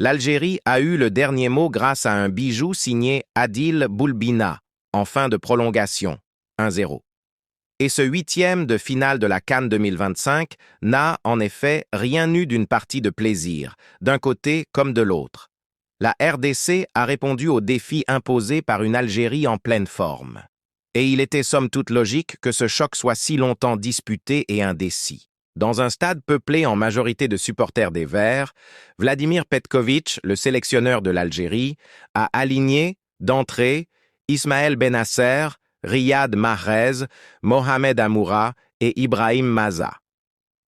L'Algérie a eu le dernier mot grâce à un bijou signé Adil Boulbina, en fin de prolongation, 1-0. Et ce huitième de finale de la CAN 2025 n'a, en effet, rien eu d'une partie de plaisir, d'un côté comme de l'autre. La RDC a répondu au défi imposé par une Algérie en pleine forme. Et il était somme toute logique que ce choc soit si longtemps disputé et indécis. Dans un stade peuplé en majorité de supporters des Verts, Vladimir Petkovic, le sélectionneur de l'Algérie, a aligné, d'entrée, Ismaël Benasser, Riyad Mahrez, Mohamed Amoura et Ibrahim Maza.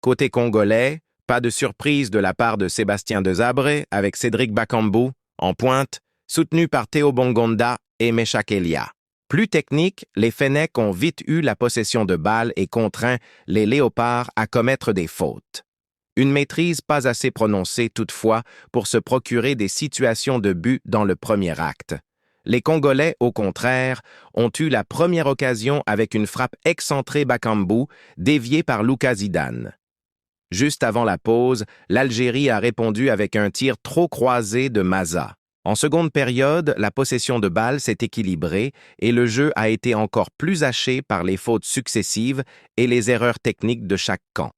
Côté congolais, pas de surprise de la part de Sébastien Desabre avec Cédric Bakambu, en pointe, soutenu par Théo Bongonda et Meshak Elia. Plus technique, les Fennecs ont vite eu la possession de balles et contraint les Léopards à commettre des fautes. Une maîtrise pas assez prononcée toutefois pour se procurer des situations de but dans le premier acte. Les Congolais, au contraire, ont eu la première occasion avec une frappe excentrée Bakambu, déviée par Lucas Zidane. Juste avant la pause, l'Algérie a répondu avec un tir trop croisé de Maza. En seconde période, la possession de balle s'est équilibrée et le jeu a été encore plus haché par les fautes successives et les erreurs techniques de chaque camp.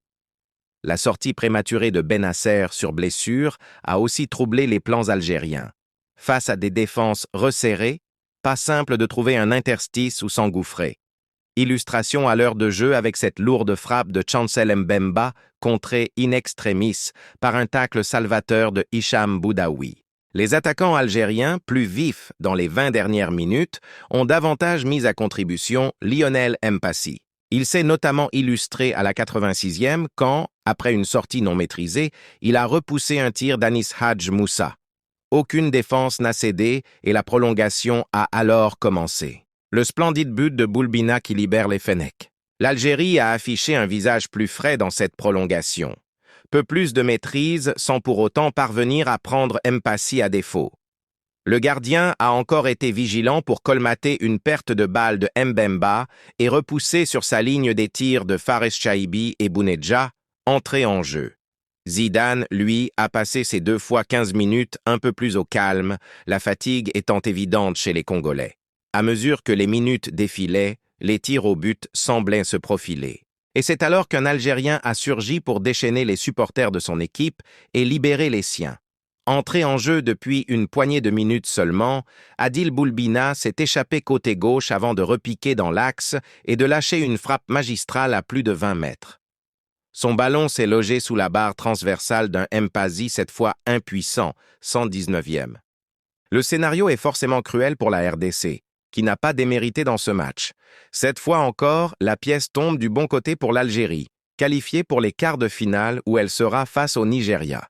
La sortie prématurée de Benasser sur blessure a aussi troublé les plans algériens. Face à des défenses resserrées, pas simple de trouver un interstice où s'engouffrer. Illustration à l'heure de jeu avec cette lourde frappe de Chancel Mbemba contrée in extremis par un tacle salvateur de Hicham Boudaoui. Les attaquants algériens, plus vifs dans les 20 dernières minutes, ont davantage mis à contribution Lionel Mpassi. Il s'est notamment illustré à la 86e quand, après une sortie non maîtrisée, il a repoussé un tir d'Anis Hadj Moussa. Aucune défense n'a cédé et la prolongation a alors commencé. Le splendide but de Boulbina qui libère les Fennecs. L'Algérie a affiché un visage plus frais dans cette prolongation. Peu plus de maîtrise sans pour autant parvenir à prendre Mpassi à défaut. Le gardien a encore été vigilant pour colmater une perte de balle de Mbemba et repousser sur sa ligne des tirs de Fares Chaibi et Bounedjah, entrés en jeu. Zidane, lui, a passé ses 2 fois 15 minutes un peu plus au calme, la fatigue étant évidente chez les Congolais. À mesure que les minutes défilaient, les tirs au but semblaient se profiler. Et c'est alors qu'un Algérien a surgi pour déchaîner les supporters de son équipe et libérer les siens. Entré en jeu depuis une poignée de minutes seulement, Adil Boulbina s'est échappé côté gauche avant de repiquer dans l'axe et de lâcher une frappe magistrale à plus de 20 mètres. Son ballon s'est logé sous la barre transversale d'un Mpassi, cette fois impuissant, 119e. Le scénario est forcément cruel pour la RDC, qui n'a pas démérité dans ce match. Cette fois encore, la pièce tombe du bon côté pour l'Algérie, qualifiée pour les quarts de finale où elle sera face au Nigeria.